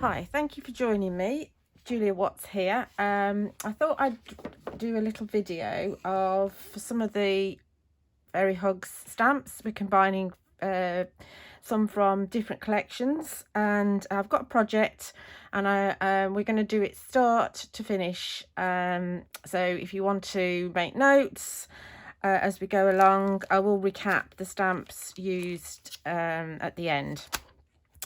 Hi, thank you for joining me. Julia Watts here. I thought I'd do a little video of some of the Fairy Hugs stamps. We're combining some from different collections, and I've got a project, and we're going to do it start to finish. So if you want to make notes as we go along, I will recap the stamps used at the end.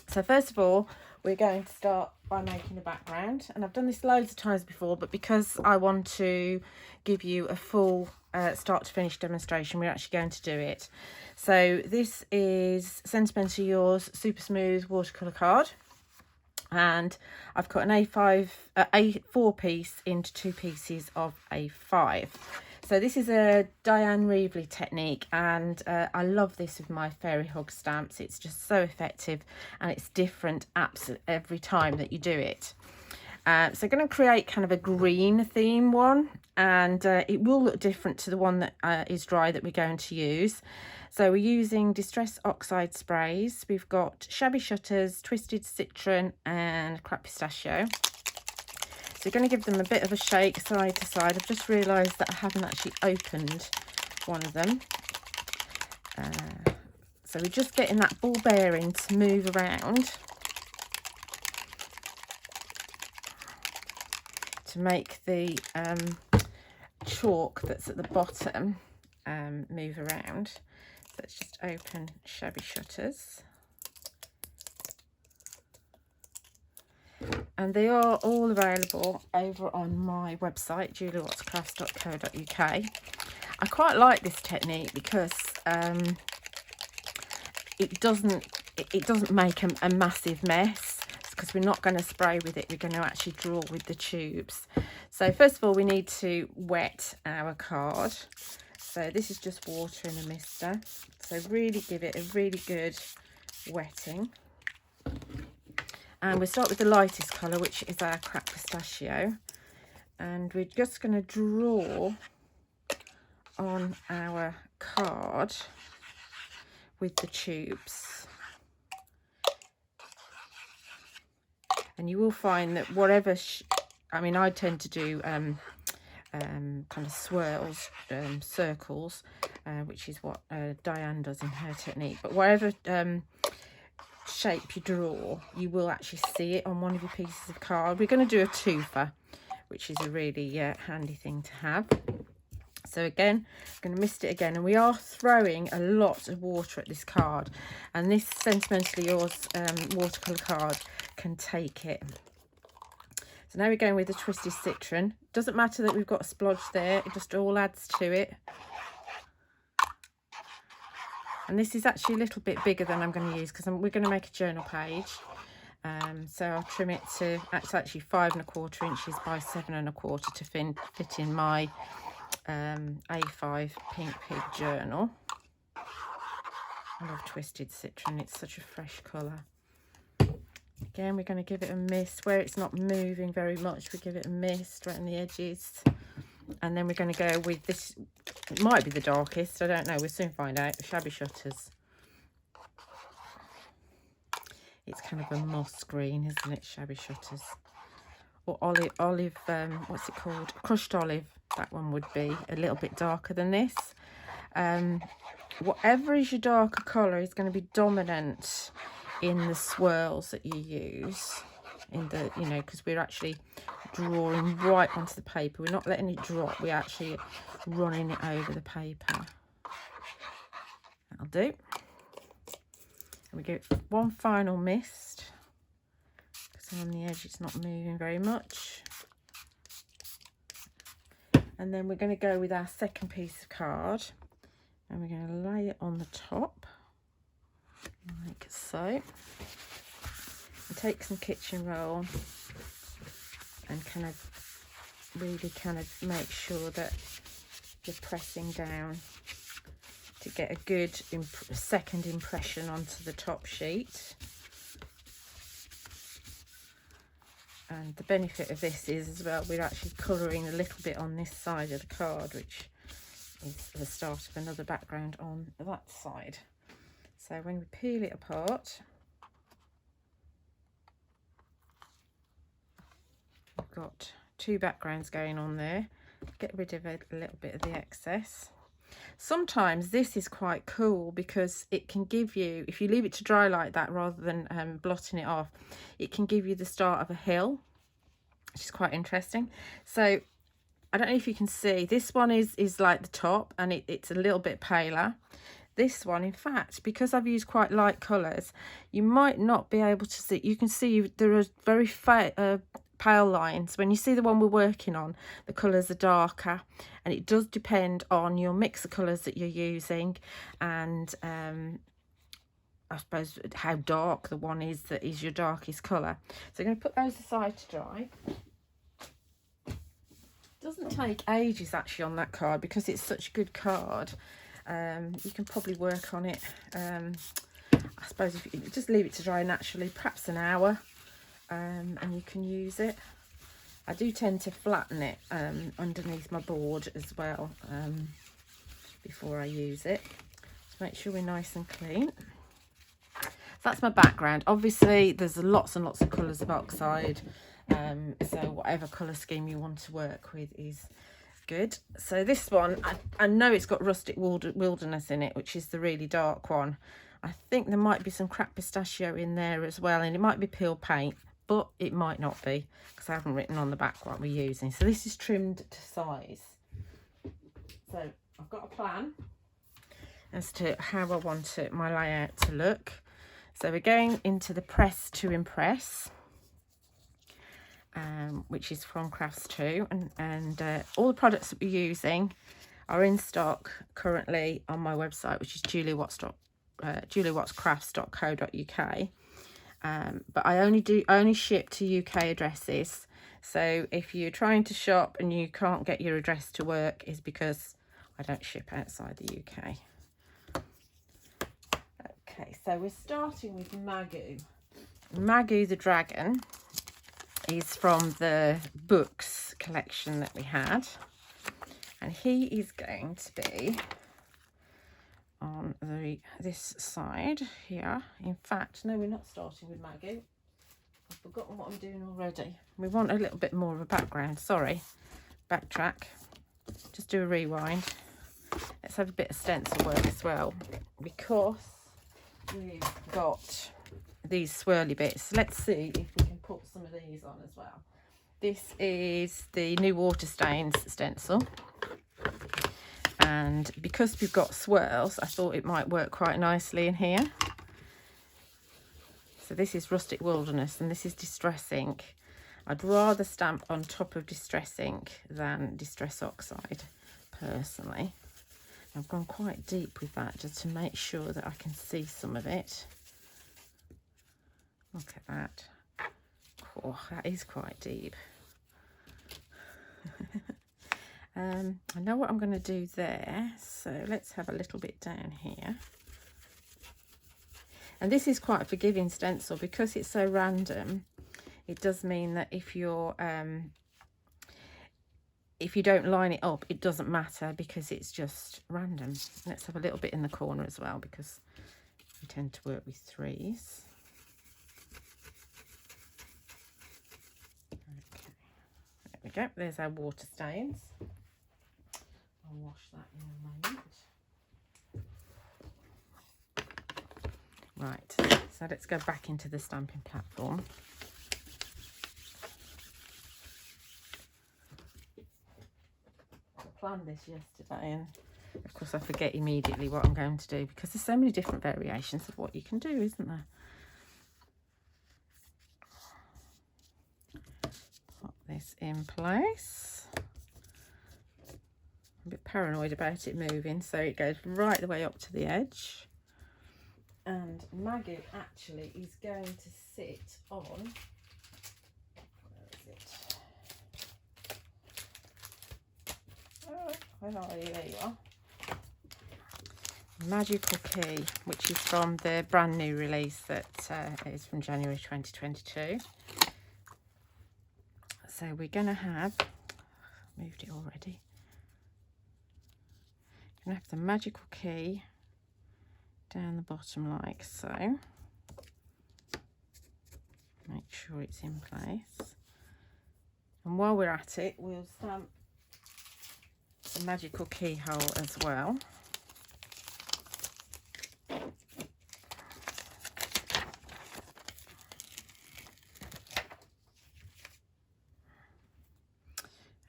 So first of all, we're going to start by making a background, and I've done this loads of times before, but because I want to give you a full start to finish demonstration, we're actually going to do it. So this is Sentimental Yours Super Smooth watercolour card, and I've cut an A4 piece into 2 pieces of A5. So this is a Diane Reevely technique, and I love this with my Fairy Hug stamps. It's just so effective, and it's different absolutely every time that you do it. So I'm going to create kind of a green theme one, and it will look different to the one that is dry that we're going to use. So we're using Distress Oxide sprays. We've got Shabby Shutters, Twisted Citron and Cracked Pistachio. So you're going to give them a bit of a shake side to side. I've just realised that I haven't actually opened one of them. So we're just getting that ball bearing to move around to make the chalk that's at the bottom move around. So let's just open Shabby Shutters. And they are all available over on my website, juliawattscrafts.co.uk. I quite like this technique because it doesn't make a massive mess, because we're not going to spray with it, we're going to actually draw with the tubes. So first of all, we need to wet our card. So this is just water in a mister, so really give it a really good wetting. And we'll start with the lightest colour, which is our Cracked Pistachio, and we're just going to draw on our card with the tubes. And you will find that whatever I mean, I tend to do kind of swirls, circles, which is what Diane does in her technique. But whatever shape you draw, you will actually see it on one of your pieces of card. We're going to do a twofer, which is a really handy thing to have. So again, I'm going to mist it again, and we are throwing a lot of water at this card, and this Sentimentally Yours watercolour card can take it. So now we're going with the Twisted Citron. Doesn't matter that we've got a splodge there, it just all adds to it. And this is actually a little bit bigger than I'm going to use, because we're going to make a journal page. So I'll trim it to, it's actually 5 1/4 inches by 7 1/4 to fit in my A5 Pink Pig journal. I love Twisted Citron, it's such a fresh colour. Again, we're going to give it a mist where it's not moving very much. We give it a mist right in the edges, and then we're going to go with this. It might be the darkest, I don't know, we'll soon find out. Shabby Shutters. It's kind of a moss green, isn't it? Shabby Shutters, or olive. What's it called? Crushed olive. That one would be a little bit darker than this. Whatever is your darker colour is going to be dominant in the swirls that you use, in the, you know, because we're actually drawing right onto the paper. We're not letting it drop, we're actually running it over the paper. That'll do. And we give it one final mist, because on the edge it's not moving very much. And then we're going to go with our second piece of card, and we're going to lay it on the top like so, and take some kitchen roll and kind of really kind of make sure that you're pressing down to get a good second impression onto the top sheet. And the benefit of this is as well, we're actually colouring a little bit on this side of the card, which is the start of another background on that side. So when we peel it apart, got 2 backgrounds going on there. Get rid of a little bit of the excess. Sometimes this is quite cool because it can give you, if you leave it to dry like that rather than blotting it off, it can give you the start of a hill, which is quite interesting. So I don't know if you can see, this one is like the top, and it's a little bit paler. This one, in fact, because I've used quite light colours, you might not be able to see. You can see there are very pale lines. When you see the one we're working on, the colours are darker, and it does depend on your mix of colours that you're using, and I suppose how dark the one is that is your darkest colour. So I'm going to put those aside to dry. It doesn't take ages actually on that card because it's such a good card. You can probably work on it, I suppose, if you just leave it to dry naturally, perhaps an hour, and you can use it. I do tend to flatten it underneath my board as well before I use it, to make sure we're nice and clean. So that's my background. Obviously there's lots and lots of colours of oxide, so whatever colour scheme you want to work with is good. So this one, I know it's got Rustic Wilderness in it, which is the really dark one. I think there might be some cracked pistachio in there as well, and it might be peel paint, but it might not be because I haven't written on the back what we're using. So this is trimmed to size. So I've got a plan as to how I want my layout to look. So we're going into the Press to Impress, which is from Crafts 2, and all the products that we're using are in stock currently on my website, which is juliawattscrafts.co.uk. But I only ship to UK addresses. So if you're trying to shop and you can't get your address to work, is because I don't ship outside the UK. Okay, so we're starting with Magu. Magu the dragon is from the books collection that we had, and he is going to be on this side here. In fact, no, we're not starting with Magu. I've forgotten what I'm doing already. We want a little bit more of a background. Sorry, backtrack, just do a rewind. Let's have a bit of stencil work as well, because we've got these swirly bits. Let's see if we can put some of these on as well. This is the new water stains stencil, and because we've got swirls, I thought it might work quite nicely in here. So this is Rustic Wilderness, and this is Distress Ink. I'd rather stamp on top of Distress Ink than Distress Oxide, personally. I've gone quite deep with that just to make sure that I can see some of it. Look at that. Oh, that is quite deep. I know what I'm going to do there, so let's have a little bit down here. And this is quite a forgiving stencil because it's so random. It does mean that if you don't line it up, it doesn't matter because it's just random. Let's have a little bit in the corner as well, because we tend to work with threes. Okay, there we go. There's our water stains. I'll wash that in a moment. Right, so let's go back into the stamping platform. I planned this yesterday, and of course I forget immediately what I'm going to do because there's so many different variations of what you can do, isn't there? Pop this in place. I'm a bit paranoid about it moving, so it goes right the way up to the edge. And Magu actually is going to sit on, where is it? Oh, where are you? There you are. Magical Key, which is from the brand new release that is from January 2022. So we're going to have, moved it already, going to have the Magical Key down the bottom like so. Make sure it's in place. And while we're at it, we'll stamp the magical keyhole as well.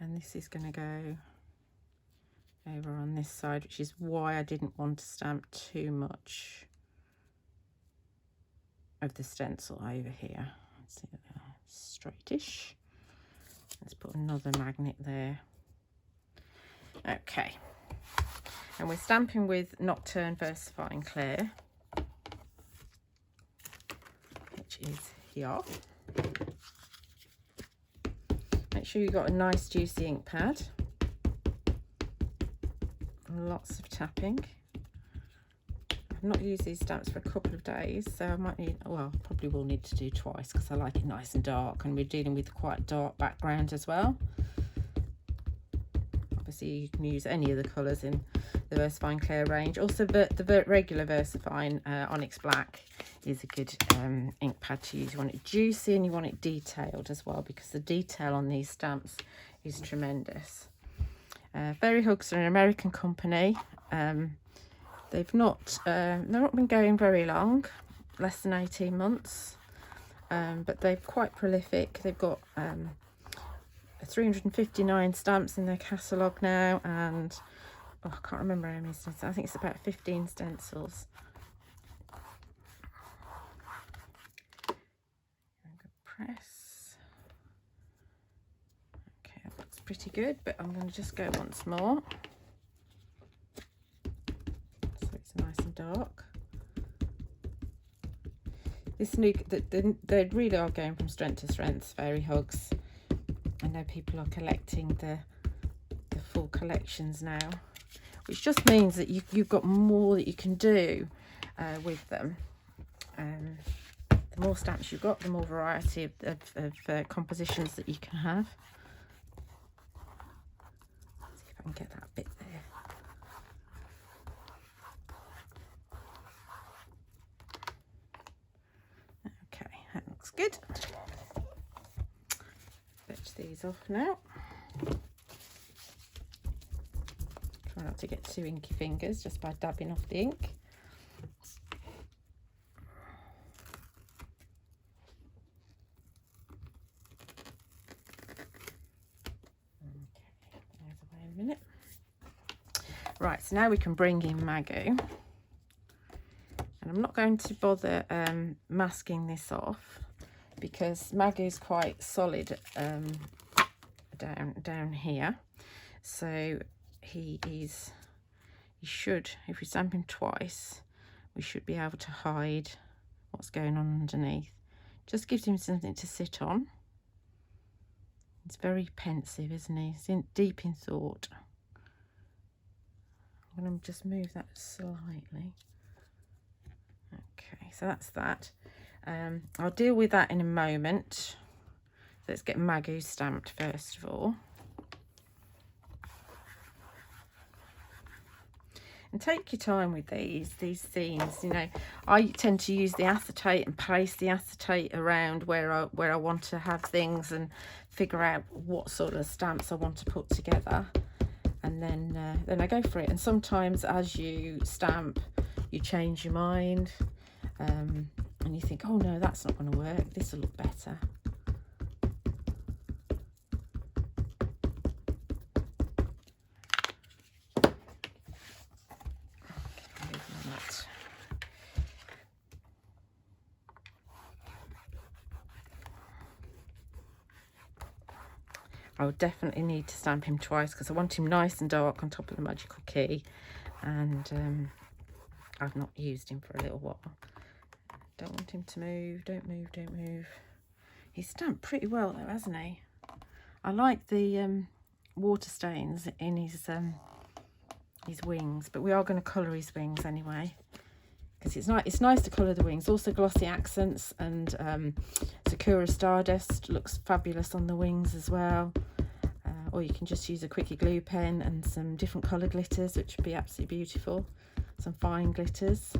And this is going to go over on this side, which is why I didn't want to stamp too much of the stencil over here. Let's see, straightish. Let's put another magnet there. Okay, and we're stamping with Nocturne Versifying Clear, which is here. Make sure you've got a nice juicy ink pad. Lots of tapping. I've not used these stamps for a couple of days, so I might need, well, probably will need to do twice because I like it nice and dark, and we're dealing with quite a dark background as well. Obviously you can use any of the colours in the Versifying Clear range. Also the regular Versifying Onyx Black is a good ink pad to use. You want it juicy and you want it detailed as well, because the detail on these stamps is tremendous. Fairy Hugs are an American company. They've not been going very long, less than 18 months, but they're quite prolific. They've got 359 stamps in their catalogue now, and I can't remember how many stencils. I think it's about 15 stencils. Press. Okay, that looks pretty good, but I'm going to just go once more. So it's nice and dark. This new, they really are going from strength to strength, Fairy Hugs. I know people are collecting the full collections now, which just means that you've got more that you can do with them. The more stamps you've got, the more variety of compositions that you can have. Let's see if I can get that bit there. Okay, that looks good. Fetch these off now. Try not to get too inky fingers just by dabbing off the ink. Right, so now we can bring in Magu, and I'm not going to bother masking this off because Magu is quite solid down here, so he should, if we stamp him twice, we should be able to hide what's going on underneath. Just gives him something to sit on. He's very pensive, isn't he? He's deep in thought. I'm going to just move that slightly. Okay, so that's that. I'll deal with that in a moment. Let's get Magu stamped first of all. And take your time with these themes. You know, I tend to use the acetate and place the acetate around where I want to have things and figure out what sort of stamps I want to put together. And then I go for it. And sometimes as you stamp, you change your mind, and you think, oh no, that's not going to work, this will look better. I would definitely need to stamp him twice because I want him nice and dark on top of the magical key, and I've not used him for a little while. Don't want him to move. Don't move, don't move. He's stamped pretty well though, hasn't he? I like the water stains in his wings, but we are going to colour his wings anyway, because it's nice to colour the wings. Also glossy accents, and Sakura Stardust looks fabulous on the wings as well. Or you can just use a quickie glue pen and some different colour glitters, which would be absolutely beautiful. Some fine glitters.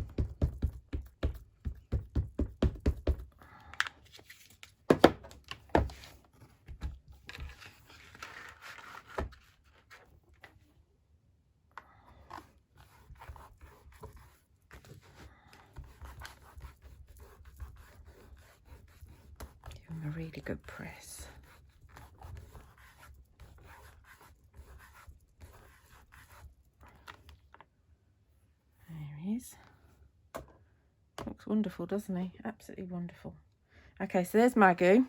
a really good press. There he is. Looks wonderful, doesn't he? Absolutely wonderful. Okay, so there's Magu.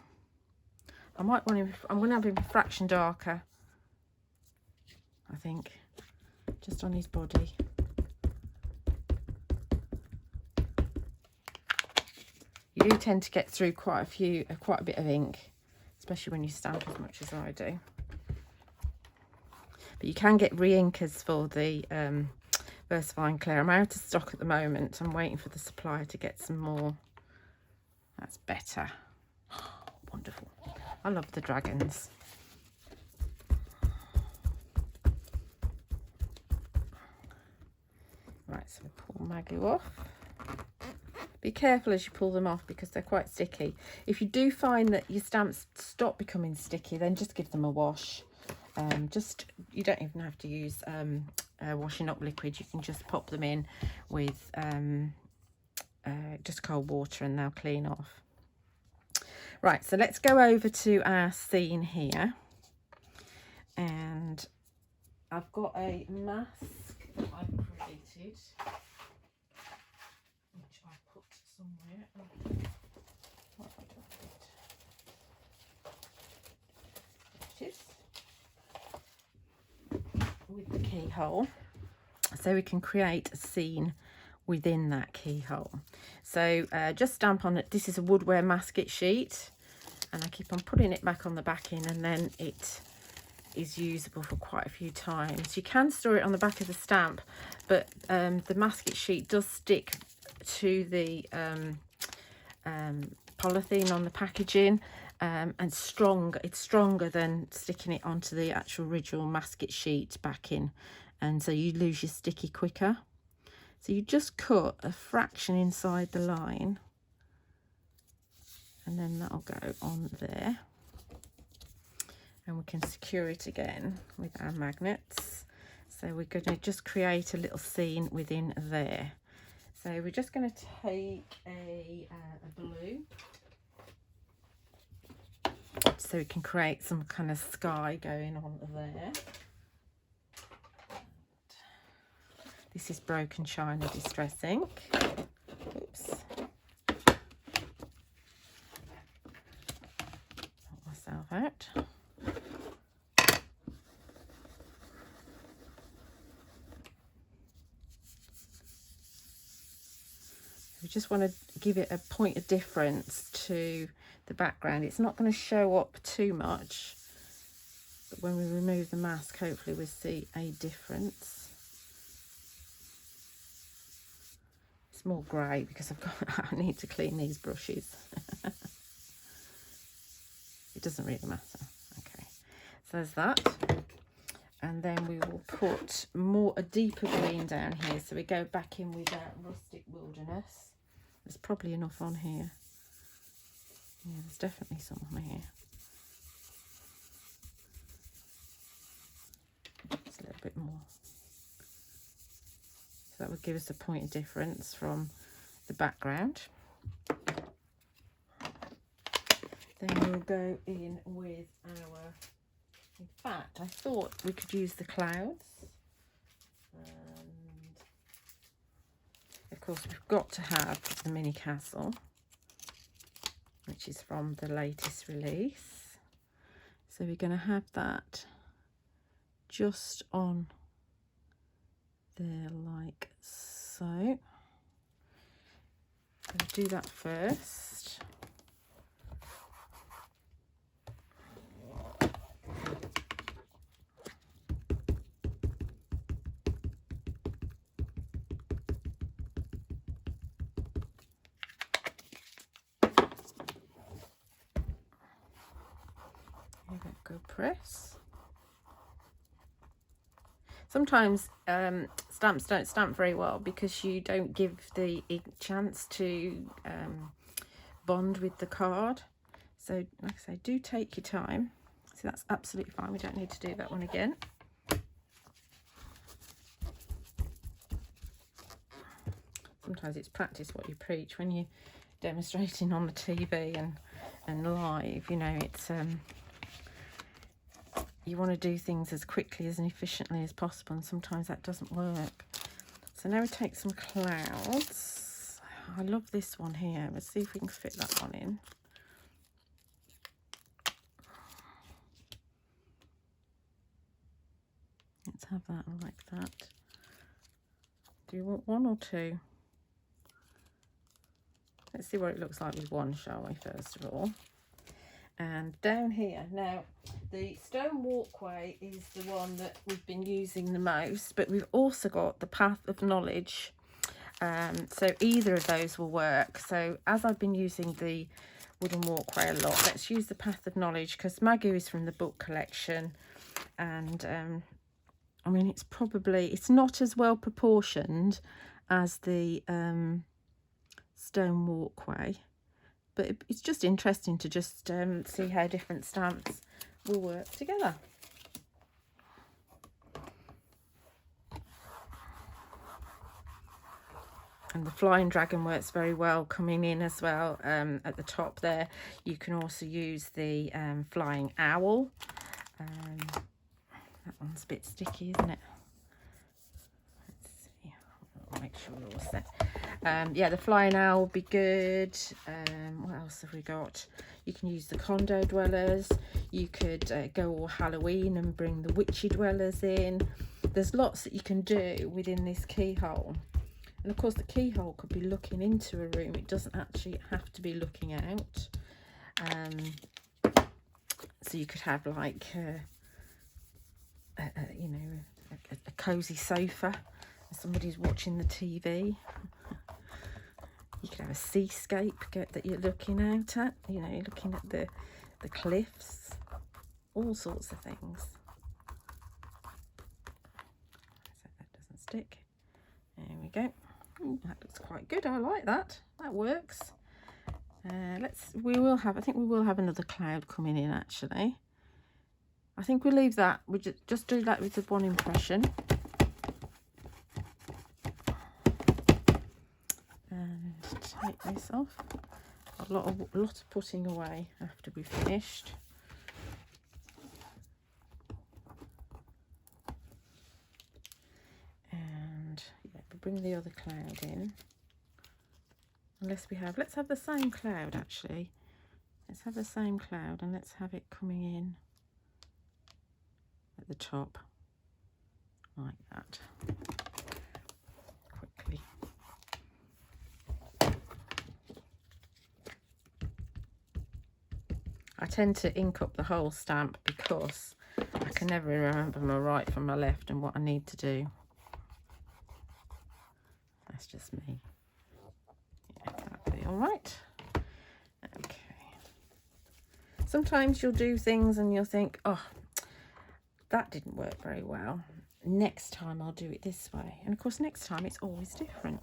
I might want him, I'm going to have him a fraction darker, I think, just on his body. You do tend to get through quite a bit of ink, especially when you stamp as much as I do. But you can get re-inkers for the VersaFine Clear. I'm out of stock at the moment. I'm waiting for the supplier to get some more. That's better. Wonderful. I love the dragons. Right, so we pull Magu off. Be careful as you pull them off because they're quite sticky. If you do find that your stamps stop becoming sticky, then just give them a wash. You don't even have to use washing up liquid. You can just pop them in with just cold water and they'll clean off. Right, so let's go over to our scene here. And I've got a mask that I've created, which I put somewhere. What have I done with it? There it is. With the keyhole, so we can create a scene within that keyhole. So just stamp on it. This is a woodware masket sheet, and I keep on putting it back on the backing, and then it is usable for quite a few times. You can store it on the back of the stamp, but the masket sheet does stick to the polythene on the packaging, and it's stronger than sticking it onto the actual original masket sheet backing, and so you lose your sticky quicker. So you just cut a fraction inside the line, and then that'll go on there. And we can secure it again with our magnets. So we're going to just create a little scene within there. So we're just going to take a blue, so we can create some kind of sky going on there. This is Broken China Distress ink. Oops. Pull myself out. We just want to give it a point of difference to the background. It's not going to show up too much, but when we remove the mask, hopefully we'll see a difference. It's more grey because I need to clean these brushes. It doesn't really matter. Okay, so there's that. And then we will put a deeper green down here. So we go back in with that Rustic Wilderness. There's probably enough on here. Yeah, there's definitely some on here. Just a little bit more. So that would give us a point of difference from the background. Then we'll go in with our, in fact, I thought we could use the clouds. And of course, we've got to have the mini castle, which is from the latest release. So we're going to have that just on there like so. I'm going to do that first. Go press. Sometimes stamps don't stamp very well because you don't give the ink chance to bond with the card. So like I say, do take your time. So that's absolutely fine. We don't need to do that one again. Sometimes it's practice what you preach when you're demonstrating on the TV and and live, you know, it's you want to do things as quickly and efficiently as possible, and sometimes that doesn't work. So now we take some clouds. I love this one here. Let's see if we can fit that one in. Let's have that like that. Do you want one or two? Let's see what it looks like with one, shall we, first of all. And down here, now the stone walkway is the one that we've been using the most, but we've also got the path of knowledge. So either of those will work. So as I've been using the wooden walkway a lot, let's use the path of knowledge, because Magu is from the book collection, and I mean, it's not as well proportioned as the stone walkway, but it's just interesting to just see how different stamps will work together. And the flying dragon works very well coming in as well. At the top there, you can also use the flying owl. That one's a bit sticky, isn't it? Let's see. I'll make sure we're all set. Yeah, the flying owl will be good. What else have we got? You can use the condo dwellers. You could go all Halloween and bring the witchy dwellers in. There's lots that you can do within this keyhole. And of course the keyhole could be looking into a room. It doesn't actually have to be looking out. So you could have like you know, a cozy sofa. Somebody's watching the TV. You could have a seascape that you're looking out at. You know, you're looking at the cliffs. All sorts of things. So that doesn't stick. There we go. Ooh, that looks quite good. I like that. That works. I think we will have another cloud coming in actually. I think we'll leave that. We just do that with the one impression. And take this off. A lot of putting away after we've finished. And yeah, we'll bring the other cloud in. Let's have the same cloud actually. Let's have the same cloud and let's have it coming in at the top like that. Quickly. I tend to ink up the whole stamp because I can never remember my right from my left and what I need to do. That's just me. Yeah, that'll be all right. Okay. Sometimes you'll do things and you'll think, oh, that didn't work very well. Next time I'll do it this way. And of course, next time it's always different.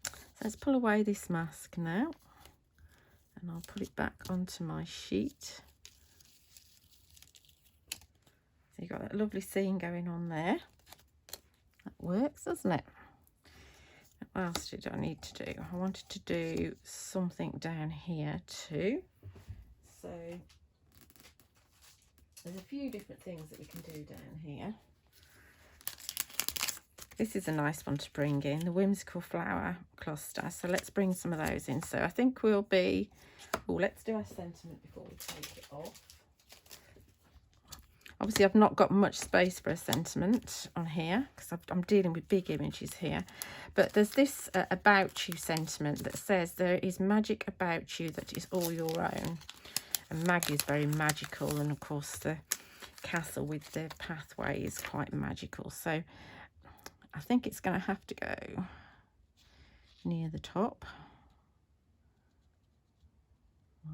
So let's pull away this mask now. And I'll put it back onto my sheet. So you've got that lovely scene going on there. That works, doesn't it? What else did I need to do? I wanted to do something down here too. So there's a few different things that we can do down here. This is a nice one to bring in, the Whimsical flower cluster. So let's bring some of those in. So I think we'll be, oh, let's do our sentiment before we take it off. Obviously, I've not got much space for a sentiment on here because I'm dealing with big images here. But there's this about you sentiment that says there is magic about you that is all your own. And Magu is very magical, and of course the castle with the pathway is quite magical. So I think it's going to have to go near the top,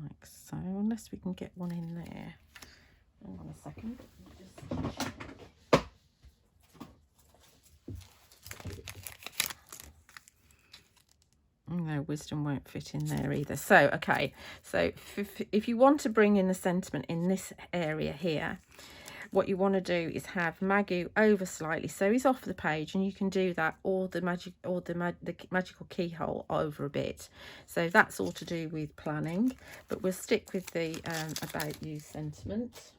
like so, unless we can get one in there. Hang on a second. No, wisdom won't fit in there either. So, okay. So if you want to bring in the sentiment in this area here, what you want to do is have Magu over slightly so he's off the page, and you can do that, or the magical keyhole over a bit. So that's all to do with planning, but we'll stick with the about you sentiment,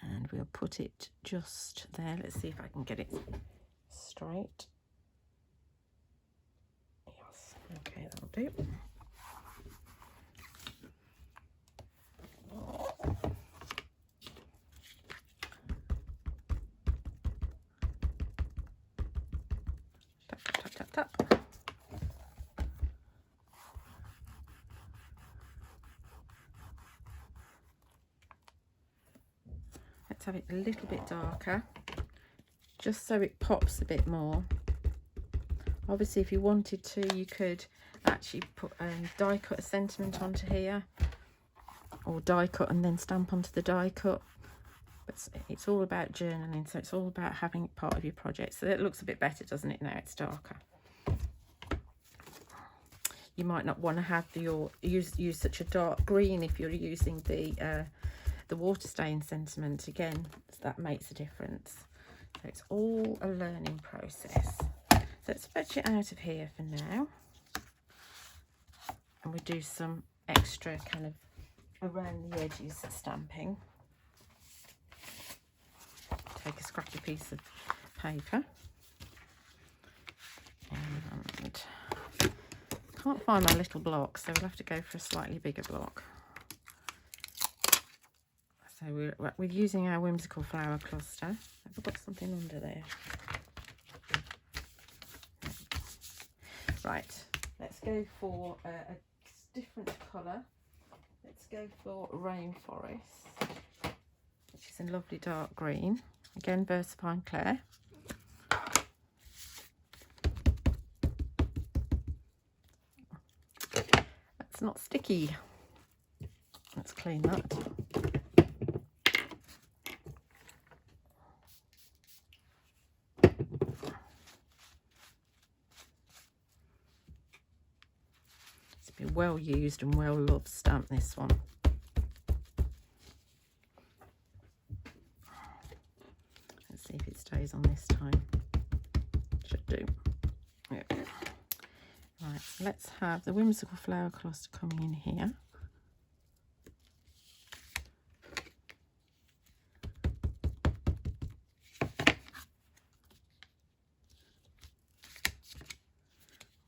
and we'll put it just there. Let's see if I can get it straight. Yes, okay, that'll do. Tap, tap, tap. Let's have it a little bit darker, just so it pops a bit more. Obviously, if you wanted to, you could actually put die cut a sentiment onto here, or die cut and then stamp onto the die cut. But it's all about journaling, so it's all about having it part of your project. So it looks a bit better, doesn't it, now it's darker. You might not want to have your use such a dark green if you're using the water stain sentiment. Again, that makes a difference. So it's all a learning process. So let's fetch it out of here for now, and we'll do some extra kind of around the edges stamping. Take a scrappy piece of paper, and can't find my little block, so we'll have to go for a slightly bigger block. So we're using our Whimsical flower cluster. Have I got something under there? Right, let's go for a different colour. Let's go for Rainforest, which is a lovely dark green. Again, VersaFine Clay. That's not sticky. Let's clean that. It's been well used and well loved stamp, this one. Let's see if it stays on this time. Should do. There we go. Right, let's have the Whimsical flower cluster coming in here.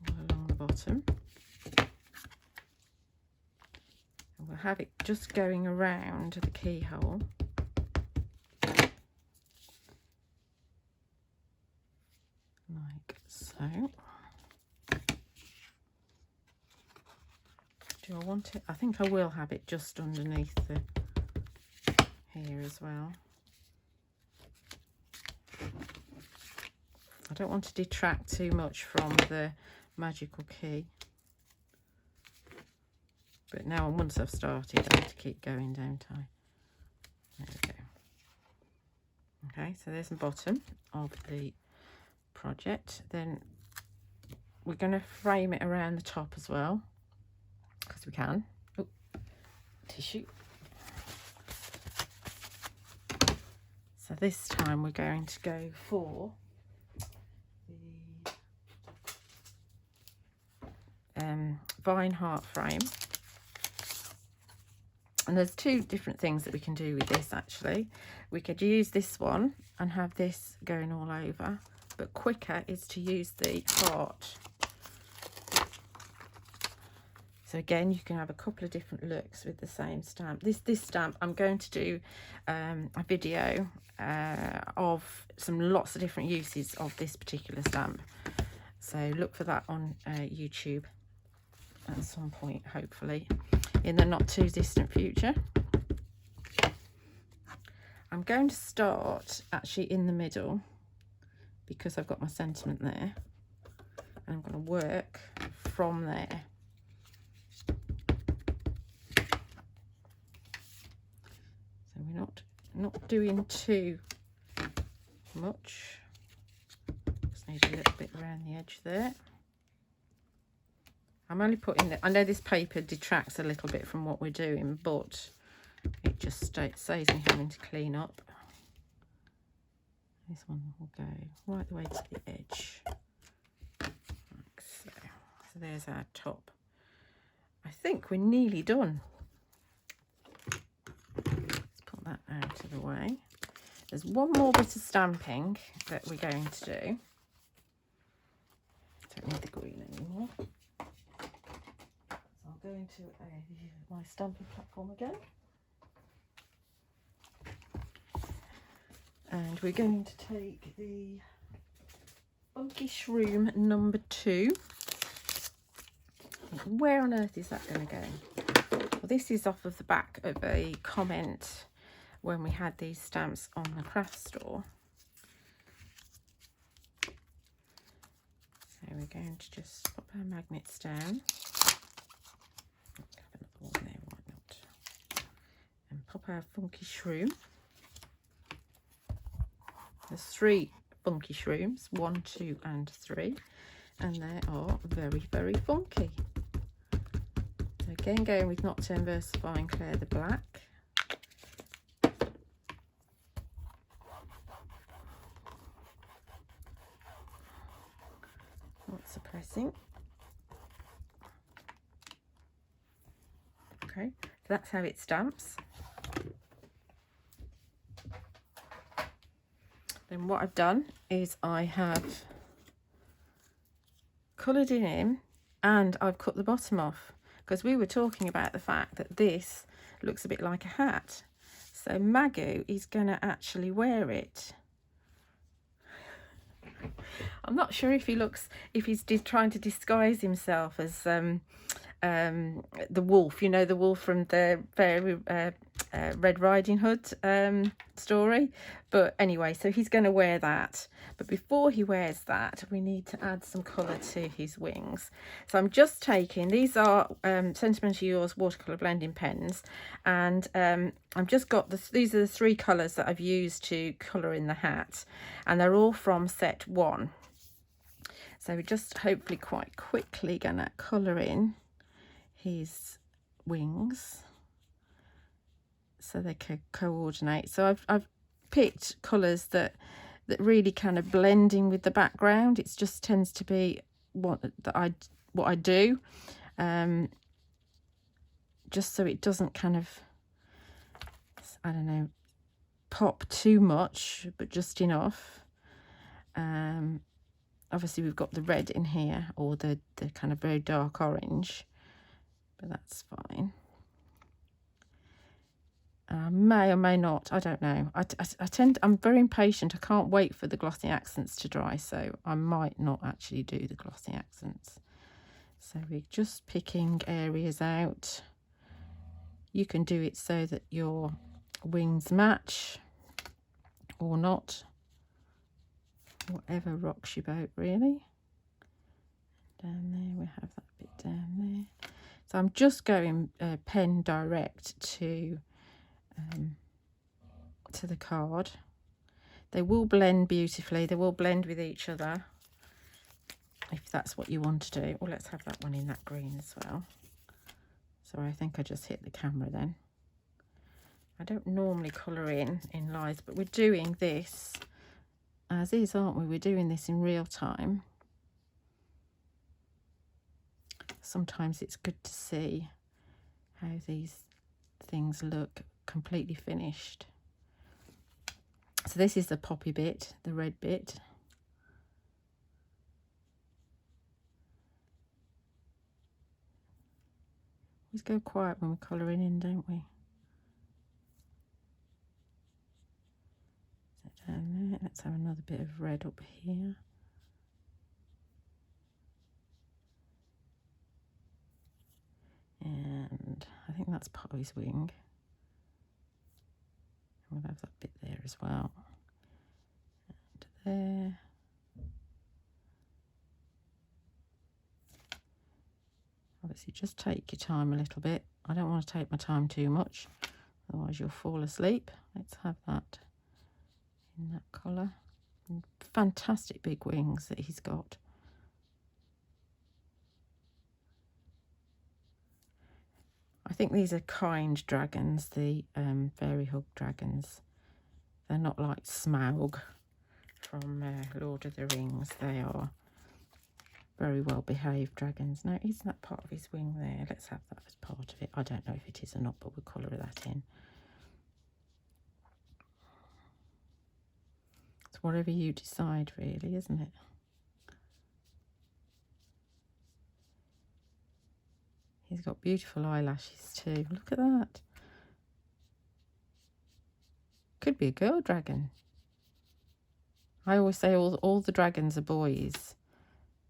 Along the bottom. And we'll have it just going around the keyhole. Like so. Do I want it? I think I will have it just underneath the here as well. I don't want to detract too much from the magical key. But now, once I've started, I have to keep going, don't I? There we go. Okay, so there's the bottom of the project. Then we're going to frame it around the top as well, because we can. Oh, tissue. So this time we're going to go for the vine heart frame. And there's two different things that we can do with this, actually. We could use this one and have this going all over, but quicker is to use the heart. So again, you can have a couple of different looks with the same stamp. This stamp, I'm going to do a video of lots of different uses of this particular stamp. So look for that on YouTube at some point, hopefully, in the not too distant future. I'm going to start actually in the middle because I've got my sentiment there, and I'm going to work from there. So we're not doing too much. Just need a little bit around the edge there. I'm only putting I know this paper detracts a little bit from what we're doing, but it just saves me having to clean up. This one will go right the way to the edge, like so. So there's our top. I think we're nearly done. Let's put that out of the way. There's one more bit of stamping that we're going to do. Don't need the green anymore. So I'll go into my stamping platform again. And we're going to take the Funky Shroom number 2. Where on earth is that going to go? Well, this is off of the back of a comment when we had these stamps on the craft store. So we're going to just pop our magnets down. Have another one there, why not? And pop our Funky Shroom. There's 3 Funky Shrooms, 1, 2 and 3, and they are very, very funky. So again, going with Nocturne Versifying Claire the Black. Not suppressing. Okay, so that's how it stamps. Then what I've done is I have coloured it in and I've cut the bottom off, because we were talking about the fact that this looks a bit like a hat. So Magu is going to actually wear it. I'm not sure if he's trying to disguise himself as the wolf, you know, the wolf from the fairy Red Riding Hood story. But anyway, so he's going to wear that. But before he wears that, we need to add some colour to his wings. So I'm just taking, these are Sentimental Yours watercolour blending pens, and I've just got these are the 3 colours that I've used to colour in the hat, and they're all from set 1. So we're just hopefully quite quickly going to colour in his wings so they can coordinate. So I've picked colours that really kind of blend in with the background. It just tends to be what I do, just so it doesn't kind of, I don't know, pop too much, but just enough. Obviously we've got the red in here, or the kind of very dark orange, but that's fine. May or may not, I don't know. I'm very impatient. I can't wait for the glossy accents to dry, so I might not actually do the glossy accents. So we're just picking areas out. You can do it so that your wings match or not. Whatever rocks your boat, really. Down there, we have that bit down there. So I'm just going pen direct to the card. They will blend beautifully. They will blend with each other if that's what you want to do. Well, let's have that one in that green as well. Sorry, I think I just hit the camera then. I don't normally colour in lines, but we're doing this as is, aren't we? We're doing this in real time. Sometimes it's good to see how these things look completely finished. So this is the poppy bit, the red bit. Always go quiet when we're colouring in, don't we? So down there, let's have another bit of red up here. And I think that's Poppy's wing. We'll have that bit there as well. And there. Obviously, just take your time a little bit. I don't want to take my time too much, otherwise you'll fall asleep. Let's have that in that colour. And fantastic big wings that he's got. I think these are kind dragons, the fairy hug dragons. They're not like Smaug from Lord of the Rings. They are very well behaved dragons. Now, isn't that part of his wing there? Let's have that as part of it. I don't know if it is or not, but we'll colour that in. It's whatever you decide, really, isn't it? He's got beautiful eyelashes too. Look at that. Could be a girl dragon. I always say all the dragons are boys,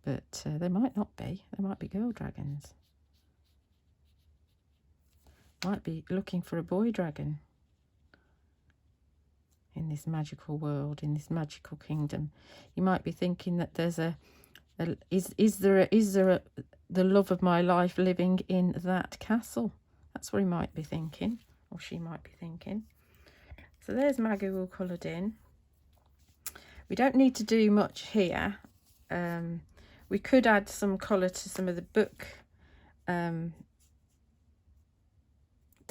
but they might not be. They might be girl dragons. Might be looking for a boy dragon in this magical world, in this magical kingdom. You might be thinking that there's is there the love of my life living in that castle? That's what he might be thinking, or she might be thinking. So there's Magu all coloured in. We don't need to do much here. We could add some colour to some of the book, to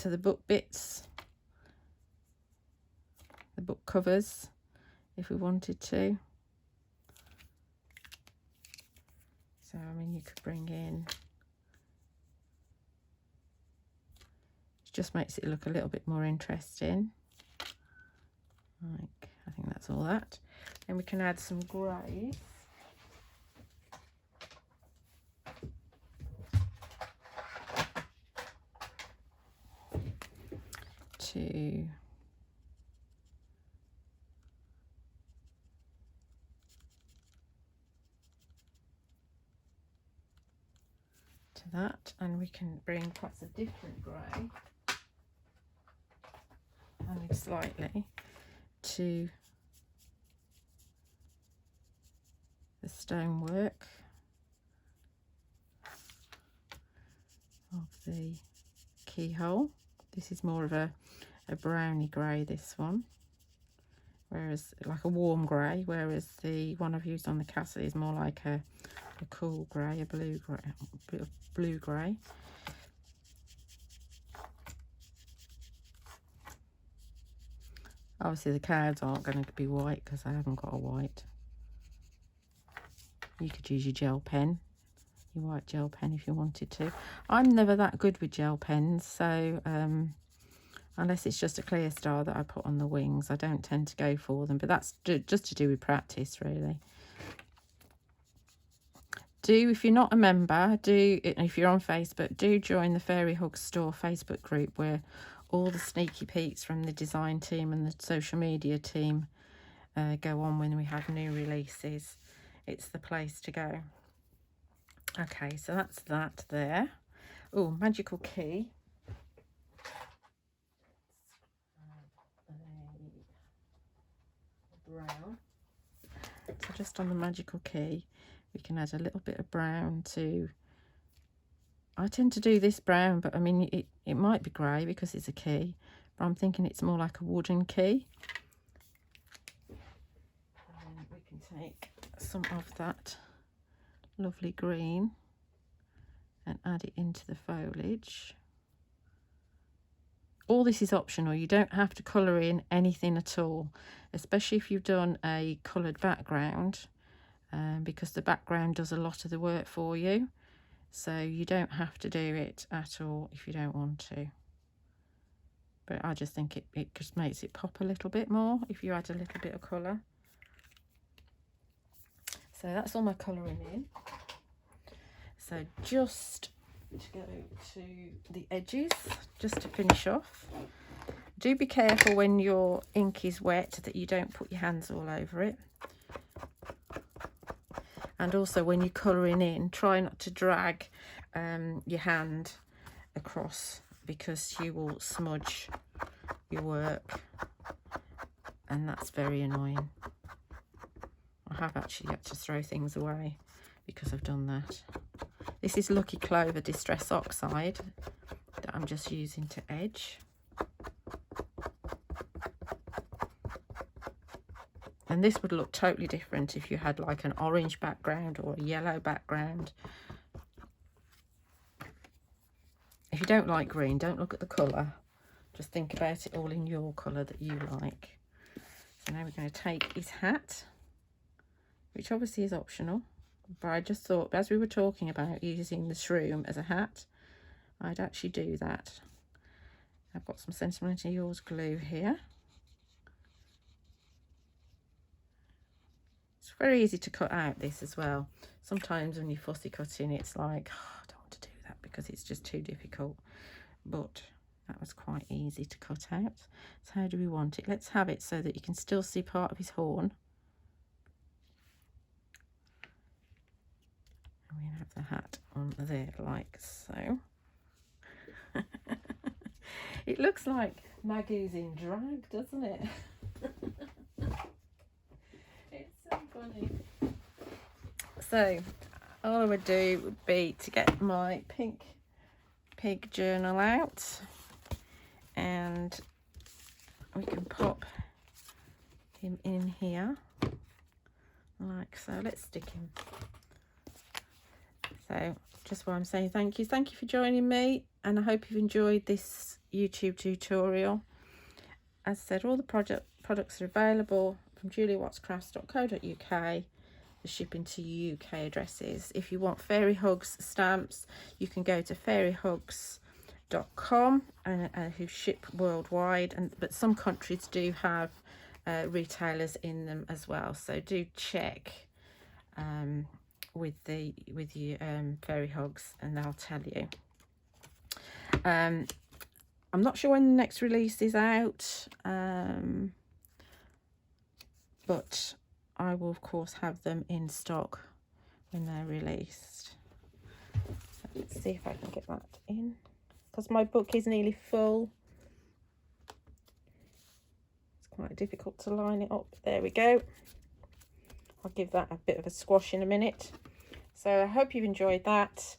the book bits, the book covers, if we wanted to. So, I mean, you could bring in, it just makes it look a little bit more interesting. Like, I think that's all that. Then we can add some greys. To that, and we can bring perhaps a different grey, only slightly, to the stonework of the keyhole. This is more of a browny grey, this one, whereas like a warm grey, whereas the one I've used on the castle is more like a cool grey, a blue grey, a bit of blue grey. Obviously the cards aren't going to be white because I haven't got a white. You could use your gel pen, your white gel pen if you wanted to. I'm never that good with gel pens, so unless it's just a clear star that I put on the wings, I don't tend to go for them, but that's just to do with practice, really. If you're not a member, if you're on Facebook, do join the Fairy Hug Store Facebook group, where all the sneaky peeks from the design team and the social media team go on when we have new releases. It's the place to go. Okay, so that's that there. Oh, magical key. Brown. So just on the magical key, we can add a little bit of brown to, I tend to do this brown, but I mean it might be grey because it's a key, but I'm thinking it's more like a wooden key. And we can take some of that lovely green and add it into the foliage. All this is optional. You don't have to colour in anything at all, especially if you've done a coloured background, because the background does a lot of the work for you. So you don't have to do it at all if you don't want to. But I just think it just makes it pop a little bit more if you add a little bit of colour. So that's all my colouring in. So just to go to the edges, just to finish off. Do be careful when your ink is wet that you don't put your hands all over it. And also when you're colouring in, try not to drag your hand across, because you will smudge your work, and that's very annoying. I have actually had to throw things away because I've done that. This is Lucky Clover Distress Oxide that I'm just using to edge. And this would look totally different if you had like an orange background or a yellow background. If you don't like green, don't look at the colour. Just think about it all in your colour that you like. So now we're going to take his hat, which obviously is optional. But I just thought, as we were talking about using the shroom as a hat, I'd actually do that. I've got some Sentimental Yours glue here. It's very easy to cut out this as well. Sometimes when you're fussy cutting, it's like, oh, I don't want to do that because it's just too difficult. But that was quite easy to cut out. So how do we want it? Let's have it so that you can still see part of his horn. And we have the hat on there like so. It looks like Magu's in drag, doesn't it? It's so funny. So all I would do would be to get my pink pig journal out, and we can pop him in here like so. Let's stick him. So just what I'm saying, thank you for joining me, and I hope you've enjoyed this YouTube tutorial. As I said, all the products are available from juliawattscrafts.co.uk for shipping to UK addresses. If you want Fairy Hugs stamps, you can go to fairyhugs.com, who ship worldwide, but some countries do have retailers in them as well, so do check with your Fairy Hugs and they'll tell you. I'm not sure when the next release is out, but I will of course have them in stock when they're released. So let's see if I can get that in, because my book is nearly full. It's quite difficult to line it up. There we go. I'll give that a bit of a squash in a minute. So I hope you've enjoyed that.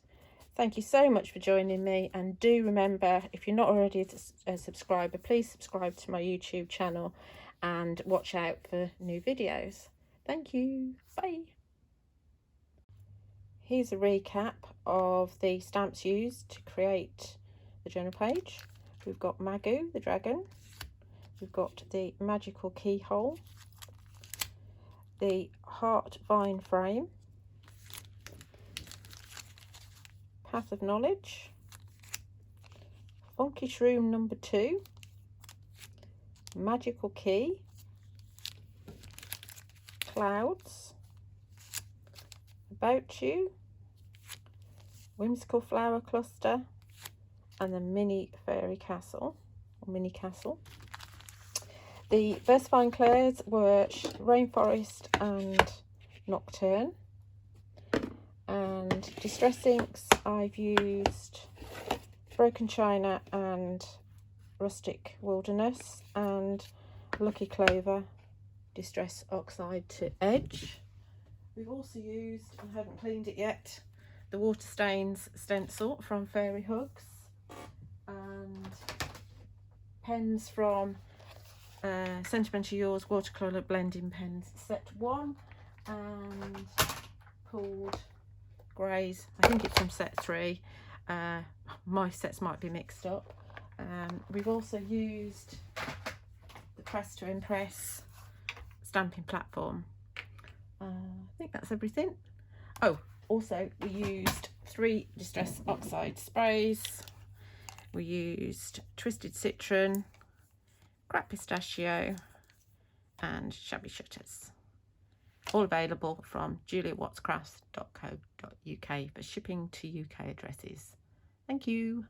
Thank you so much for joining me, and do remember, if you're not already a subscriber, please subscribe to my YouTube channel and watch out for new videos. Thank you. Bye. Here's a recap of the stamps used to create the journal page. We've got Magu, the dragon. We've got the magical keyhole, the heart vine frame, Path of Knowledge, Funky Shroom number 2, Magical Key, Clouds, About You, Whimsical Flower Cluster, and the Mini Fairy Castle, or Mini Castle. The versifying clairs were Rainforest and Nocturne. And distress inks, I've used Broken China and Rustic Wilderness, and Lucky Clover Distress Oxide to Edge. We've also used, and haven't cleaned it yet, the Water Stains stencil from Fairy Hugs, and pens from Sentimental Yours Watercolour Blending Pens set 1, and pulled greys, I think it's from set 3. My sets might be mixed up. We've also used the Press to Impress stamping platform. I think that's everything. Oh, also we used 3 Distress Oxide sprays. We used Twisted Citron, Cracked Pistachio and Shabby Shutters. All available from juliawattscrafts.co.uk for shipping to UK addresses. Thank you.